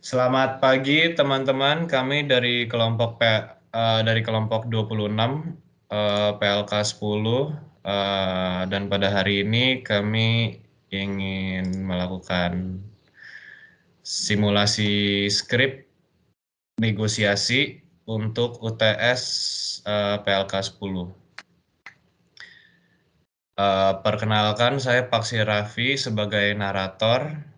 Selamat pagi teman-teman, kami dari kelompok 26 PLK 10 dan pada hari ini kami ingin melakukan simulasi skrip negosiasi untuk UTS PLK 10. Perkenalkan, saya Paksi Raffi sebagai narator.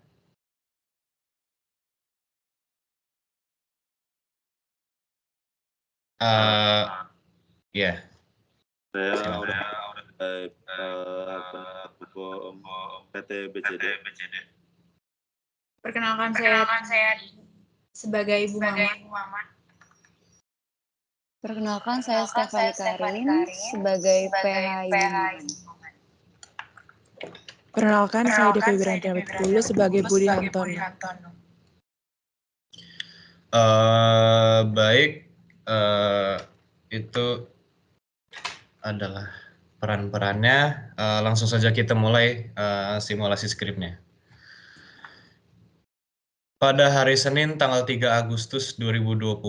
Ya, Saya silakan. penasihat hukum PT BCD. Perkenalkan saya sebagai Ibu Maman. Perkenalkan saya Stefani Karin sebagai PH Ibu Maman. Perkenalkan saya Devi Wiranti Dulu sebagai Budi Hantono. Baik, itu adalah peran-perannya. Langsung saja kita mulai simulasi skripnya. Pada hari Senin tanggal 3 Agustus 2020,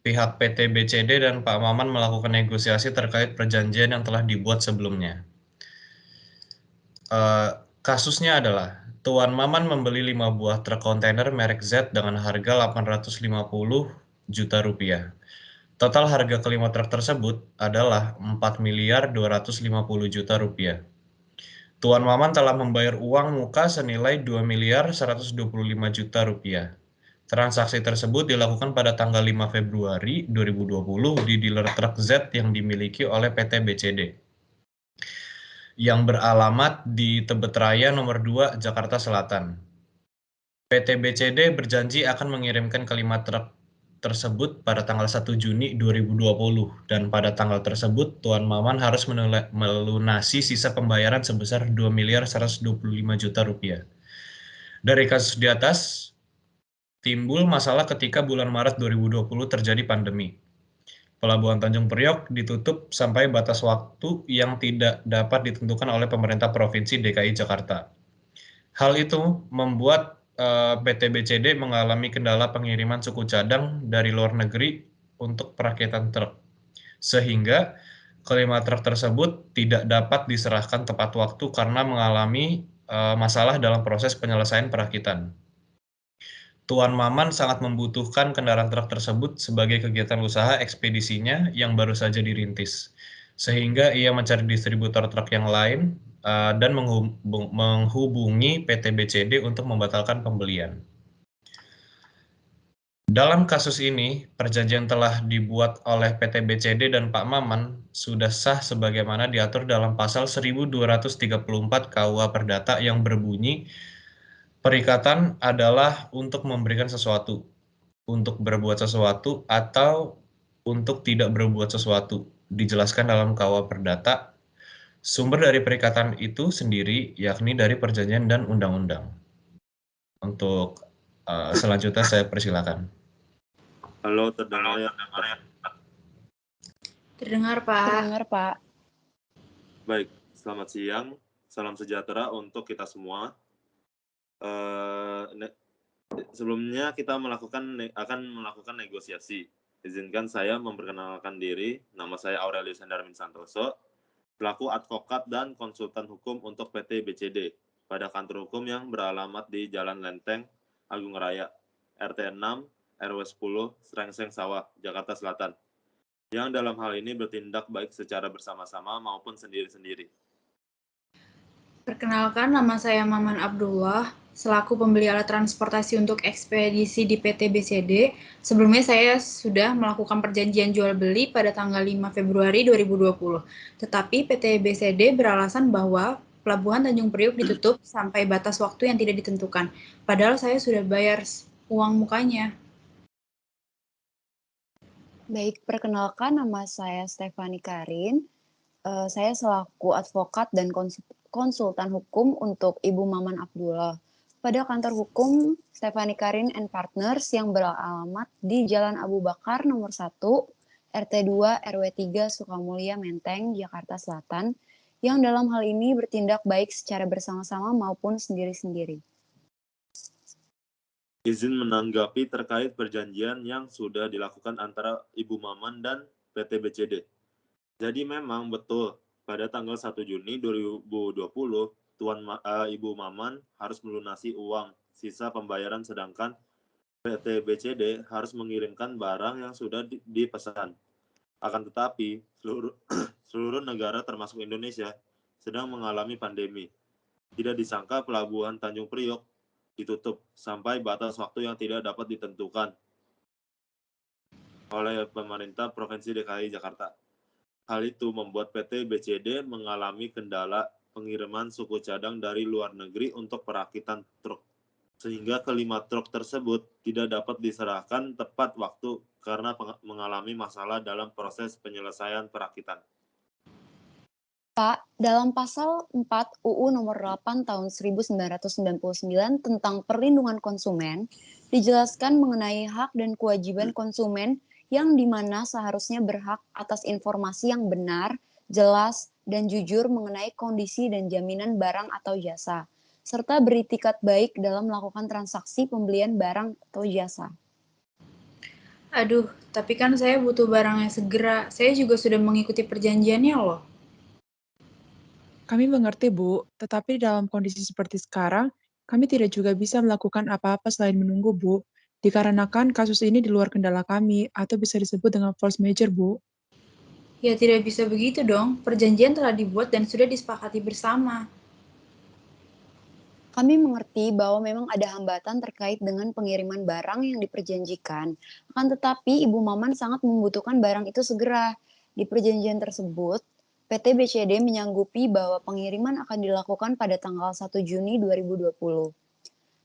pihak PT BCD dan Pak Maman melakukan negosiasi terkait perjanjian yang telah dibuat sebelumnya. Kasusnya adalah Tuan Maman membeli 5 buah truk kontainer merek Z dengan harga 850 juta rupiah. Total harga kelima truk tersebut adalah 4.250 juta rupiah. Tuan Maman telah membayar uang muka senilai 2.125 juta rupiah. Transaksi tersebut dilakukan pada tanggal 5 Februari 2020 di dealer truk Z yang dimiliki oleh PT BCD. Yang beralamat di Tebet Raya nomor 2, Jakarta Selatan. PT BCD berjanji akan mengirimkan kelima truk tersebut pada tanggal 1 Juni 2020 dan pada tanggal tersebut Tuan Maman harus melunasi sisa pembayaran sebesar 2.125 juta rupiah. Dari kasus di atas, timbul masalah ketika bulan Maret 2020 terjadi pandemi. Pelabuhan Tanjung Priok ditutup sampai batas waktu yang tidak dapat ditentukan oleh pemerintah Provinsi DKI Jakarta. Hal itu membuat PT BCD mengalami kendala pengiriman suku cadang dari luar negeri untuk perakitan truk, sehingga kelima truk tersebut tidak dapat diserahkan tepat waktu karena mengalami masalah dalam proses penyelesaian perakitan. Tuan Maman sangat membutuhkan kendaraan truk tersebut sebagai kegiatan usaha ekspedisinya yang baru saja dirintis, sehingga ia mencari distributor truk yang lain dan menghubungi PT BCD untuk membatalkan pembelian. Dalam kasus ini, perjanjian telah dibuat oleh PT BCD dan Pak Maman sudah sah sebagaimana diatur dalam pasal 1234 KUH Perdata yang berbunyi, perikatan adalah untuk memberikan sesuatu, untuk berbuat sesuatu, atau untuk tidak berbuat sesuatu, dijelaskan dalam KUH Perdata. Sumber dari perikatan itu sendiri yakni dari perjanjian dan undang-undang. Untuk selanjutnya saya persilakan. Halo, terdengar ya? Terdengar, Pak. Terdengar, Pak. Baik, selamat siang. Salam sejahtera untuk kita semua. Sebelumnya kita akan melakukan negosiasi. Izinkan saya memperkenalkan diri. Nama saya Aurelius Hendarmin Santoso, pelaku advokat dan konsultan hukum untuk PT BCD pada kantor hukum yang beralamat di Jalan Lenteng, Agung Raya, RT 6, RW 10, Srengseng Sawah, Jakarta Selatan, yang dalam hal ini bertindak baik secara bersama-sama maupun sendiri-sendiri. Perkenalkan, nama saya Maman Abdullah, selaku pembeli alat transportasi untuk ekspedisi di PT BCD. Sebelumnya saya sudah melakukan perjanjian jual beli pada tanggal 5 Februari 2020. Tetapi PT BCD beralasan bahwa Pelabuhan Tanjung Priok ditutup sampai batas waktu yang tidak ditentukan. Padahal saya sudah bayar uang mukanya. Baik, perkenalkan nama saya Stefani Karin. Saya selaku advokat dan konsultan hukum untuk Ibu Maman Abdullah pada kantor hukum Stefani Karin and Partners yang beralamat di Jalan Abu Bakar nomor 1, RT 2, RW 3, Sukamulya, Menteng, Jakarta Selatan, yang dalam hal ini bertindak baik secara bersama-sama maupun sendiri-sendiri. izin menanggapi terkait perjanjian yang sudah dilakukan antara Ibu Maman dan PT BCD. Jadi memang betul, pada tanggal 1 Juni 2020, Ibu Maman harus melunasi uang sisa pembayaran, sedangkan PT BCD harus mengirimkan barang yang sudah dipesan. Akan tetapi, seluruh negara termasuk Indonesia sedang mengalami pandemi. Tidak disangka pelabuhan Tanjung Priok ditutup sampai batas waktu yang tidak dapat ditentukan oleh pemerintah Provinsi DKI Jakarta. Hal itu membuat PT BCD mengalami kendala pengiriman suku cadang dari luar negeri untuk perakitan truk, sehingga kelima truk tersebut tidak dapat diserahkan tepat waktu karena mengalami masalah dalam proses penyelesaian perakitan. Pak, dalam pasal 4 UU nomor 8 tahun 1999 tentang perlindungan konsumen, dijelaskan mengenai hak dan kewajiban konsumen yang dimana seharusnya berhak atas informasi yang benar, jelas, dan jujur mengenai kondisi dan jaminan barang atau jasa, serta beritikat baik dalam melakukan transaksi pembelian barang atau jasa. Aduh, tapi kan saya butuh barangnya segera. Saya juga sudah mengikuti perjanjiannya loh. Kami mengerti, Bu, tetapi dalam kondisi seperti sekarang, kami tidak juga bisa melakukan apa-apa selain menunggu, Bu. Dikarenakan kasus ini di luar kendala kami, atau bisa disebut dengan force majeure, Bu. Ya tidak bisa begitu dong. Perjanjian telah dibuat dan sudah disepakati bersama. Kami mengerti bahwa memang ada hambatan terkait dengan pengiriman barang yang diperjanjikan. Akan tetapi, Ibu Maman sangat membutuhkan barang itu segera. Di perjanjian tersebut, PT BCD menyanggupi bahwa pengiriman akan dilakukan pada tanggal 1 Juni 2020.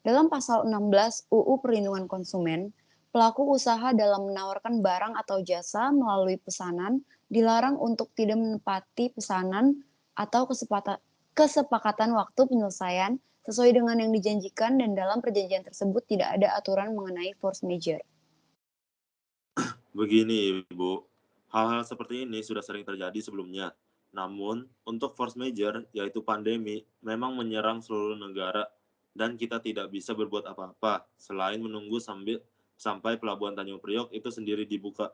Dalam pasal 16 UU Perlindungan Konsumen, pelaku usaha dalam menawarkan barang atau jasa melalui pesanan dilarang untuk tidak menepati pesanan atau kesepakatan waktu penyelesaian sesuai dengan yang dijanjikan, dan dalam perjanjian tersebut tidak ada aturan mengenai force majeure. Begini, Ibu, hal-hal seperti ini sudah sering terjadi sebelumnya. Namun, untuk force majeure, yaitu pandemi, memang menyerang seluruh negara dan kita tidak bisa berbuat apa-apa selain menunggu sampai pelabuhan Tanjung Priok itu sendiri dibuka.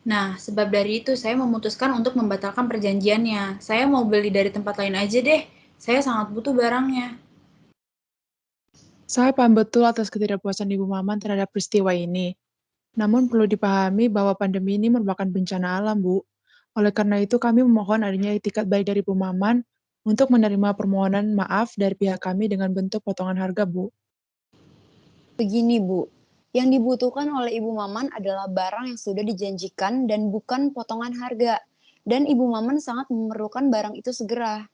Nah, sebab dari itu saya memutuskan untuk membatalkan perjanjiannya. Saya mau beli dari tempat lain aja deh. Saya sangat butuh barangnya. Saya paham betul atas ketidakpuasan Ibu Maman terhadap peristiwa ini. Namun perlu dipahami bahwa pandemi ini merupakan bencana alam, Bu. Oleh karena itu, kami memohon adanya itikat baik dari Ibu Maman untuk menerima permohonan maaf dari pihak kami dengan bentuk potongan harga, Bu. Begini, Bu, yang dibutuhkan oleh Ibu Maman adalah barang yang sudah dijanjikan dan bukan potongan harga. Dan Ibu Maman sangat memerlukan barang itu segera.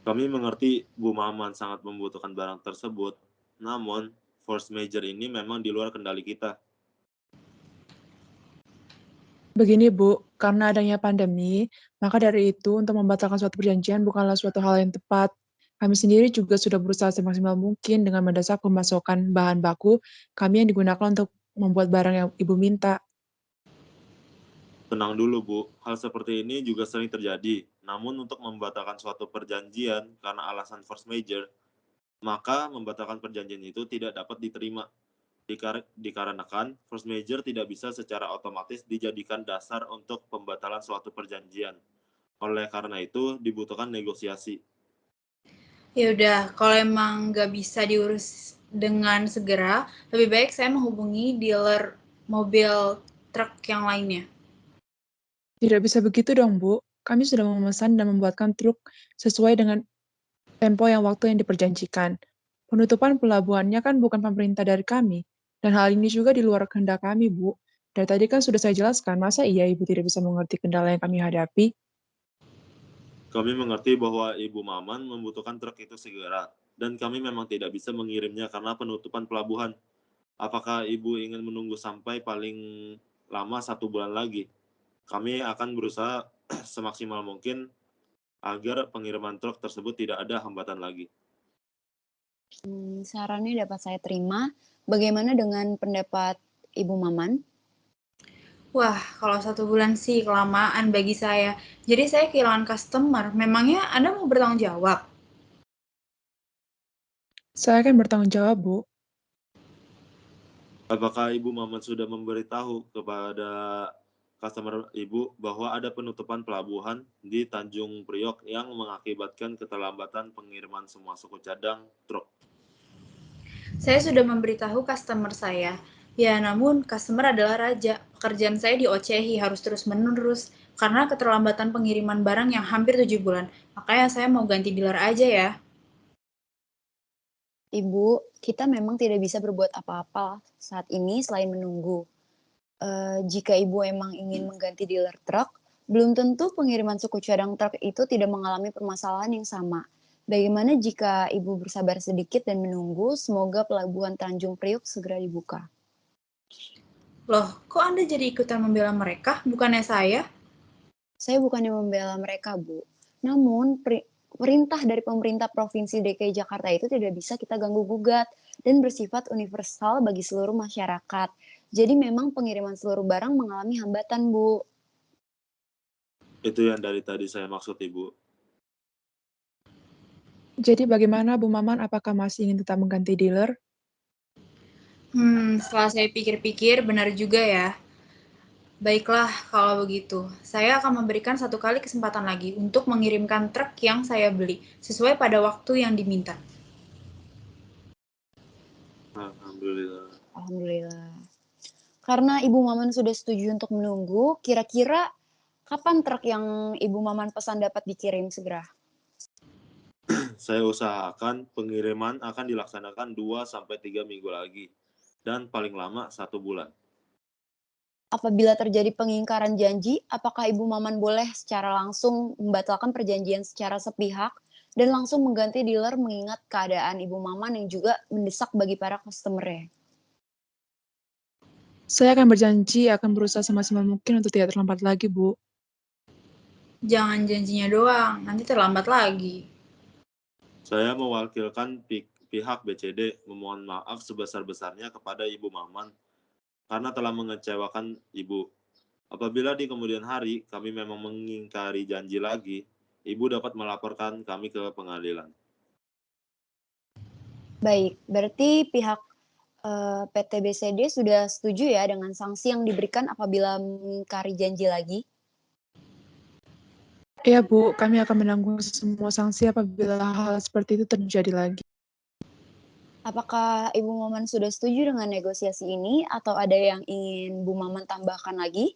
Kami mengerti Bu Maman sangat membutuhkan barang tersebut, namun force majeure ini memang di luar kendali kita. Begini, Bu, karena adanya pandemi, maka dari itu untuk membatalkan suatu perjanjian bukanlah suatu hal yang tepat. Kami sendiri juga sudah berusaha semaksimal mungkin dengan mendesak pemasokan bahan baku kami yang digunakan untuk membuat barang yang Ibu minta. Tenang dulu, Bu. Hal seperti ini juga sering terjadi. Namun untuk membatalkan suatu perjanjian karena alasan force majeure, maka membatalkan perjanjian itu tidak dapat diterima. Dikarenakan force majeure tidak bisa secara otomatis dijadikan dasar untuk pembatalan suatu perjanjian. Oleh karena itu, dibutuhkan negosiasi. Ya udah, kalau emang nggak bisa diurus dengan segera, lebih baik saya menghubungi dealer mobil truk yang lainnya. Tidak bisa begitu dong, Bu. Kami sudah memesan dan membuatkan truk sesuai dengan tempo waktu yang diperjanjikan. Penutupan pelabuhannya kan bukan pemerintah dari kami, dan hal ini juga di luar kehendak kami, Bu. Dari tadi kan sudah saya jelaskan, masa iya Ibu tidak bisa mengerti kendala yang kami hadapi? Kami mengerti bahwa Ibu Maman membutuhkan truk itu segera, dan kami memang tidak bisa mengirimnya karena penutupan pelabuhan. Apakah Ibu ingin menunggu sampai paling lama 1 bulan lagi? Kami akan berusaha semaksimal mungkin agar pengiriman truk tersebut tidak ada hambatan lagi. Sarannya dapat saya terima. Bagaimana dengan pendapat Ibu Maman? Wah, kalau 1 bulan sih kelamaan bagi saya. Jadi saya kehilangan customer. Memangnya Anda mau bertanggung jawab? Saya akan bertanggung jawab, Bu. Apakah Ibu Maman sudah memberitahu kepada customer Ibu bahwa ada penutupan pelabuhan di Tanjung Priok yang mengakibatkan keterlambatan pengiriman semua suku cadang truk? Saya sudah memberitahu customer saya. Ya, namun customer adalah raja. Pekerjaan saya diocehi harus terus-menerus karena keterlambatan pengiriman barang yang hampir 7 bulan. Makanya saya mau ganti dealer aja ya. Ibu, kita memang tidak bisa berbuat apa-apa saat ini selain menunggu. Jika Ibu emang ingin mengganti dealer truk, belum tentu pengiriman suku cadang truk itu tidak mengalami permasalahan yang sama. Bagaimana jika Ibu bersabar sedikit dan menunggu, semoga pelabuhan Tanjung Priok segera dibuka. Loh, kok Anda jadi ikutan membela mereka, bukannya saya? Saya bukannya membela mereka, Bu. Namun, perintah dari pemerintah Provinsi DKI Jakarta itu tidak bisa kita ganggu-gugat dan bersifat universal bagi seluruh masyarakat. Jadi memang pengiriman seluruh barang mengalami hambatan, Bu. Itu yang dari tadi saya maksud, Ibu. Jadi bagaimana Bu Maman, apakah masih ingin tetap mengganti dealer? Setelah saya pikir-pikir, benar juga ya. Baiklah, kalau begitu. Saya akan memberikan 1 kali kesempatan lagi untuk mengirimkan truk yang saya beli, sesuai pada waktu yang diminta. Alhamdulillah. Alhamdulillah. Karena Ibu Maman sudah setuju untuk menunggu, kira-kira kapan truk yang Ibu Maman pesan dapat dikirim segera? Saya usahakan pengiriman akan dilaksanakan 2-3 minggu lagi, dan paling lama 1 bulan. Apabila terjadi pengingkaran janji, apakah Ibu Maman boleh secara langsung membatalkan perjanjian secara sepihak dan langsung mengganti dealer mengingat keadaan Ibu Maman yang juga mendesak bagi para customer-nya? Saya akan berjanji akan berusaha semaksimal mungkin untuk tidak terlambat lagi, Bu. Jangan janjinya doang, nanti terlambat lagi. Saya mewakilkan pihak BCD memohon maaf sebesar-besarnya kepada Ibu Maman karena telah mengecewakan Ibu. Apabila di kemudian hari kami memang mengingkari janji lagi, Ibu dapat melaporkan kami ke pengadilan. Baik, berarti pihak PT BCD sudah setuju ya dengan sanksi yang diberikan apabila mengingkari janji lagi? Iya, Bu, kami akan menanggung semua sanksi apabila hal seperti itu terjadi lagi. Apakah Ibu Maman sudah setuju dengan negosiasi ini atau ada yang ingin Bu Maman tambahkan lagi?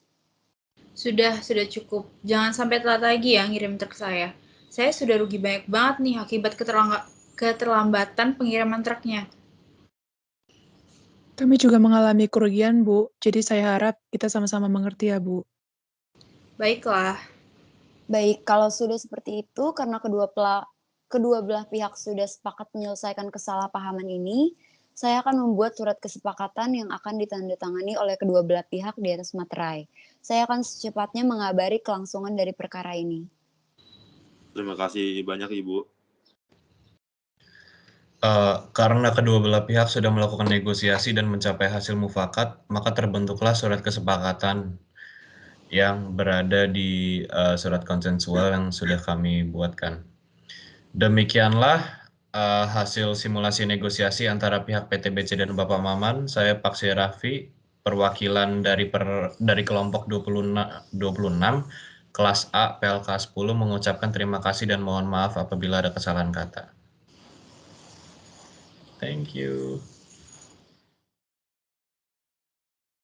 Sudah cukup. Jangan sampai telat lagi ya ngirim truk saya. Saya sudah rugi banyak banget nih akibat keterlambatan pengiriman truknya. Kami juga mengalami kerugian, Bu. Jadi saya harap kita sama-sama mengerti ya, Bu. Baiklah, Baik, kalau sudah seperti itu karena kedua belah pihak sudah sepakat menyelesaikan kesalahpahaman ini, saya akan membuat surat kesepakatan yang akan ditandatangani oleh kedua belah pihak di atas materai. Saya akan secepatnya mengabari kelangsungan dari perkara ini. Terima kasih banyak, Ibu. Karena kedua belah pihak sudah melakukan negosiasi dan mencapai hasil mufakat, maka terbentuklah surat kesepakatan yang berada di surat konsensual yang sudah kami buatkan. Demikianlah hasil simulasi negosiasi antara pihak PT BC dan Bapak Maman. Saya Paksi Raffi, perwakilan dari kelompok 26 kelas A PLK 10 mengucapkan terima kasih dan mohon maaf apabila ada kesalahan kata. Thank you.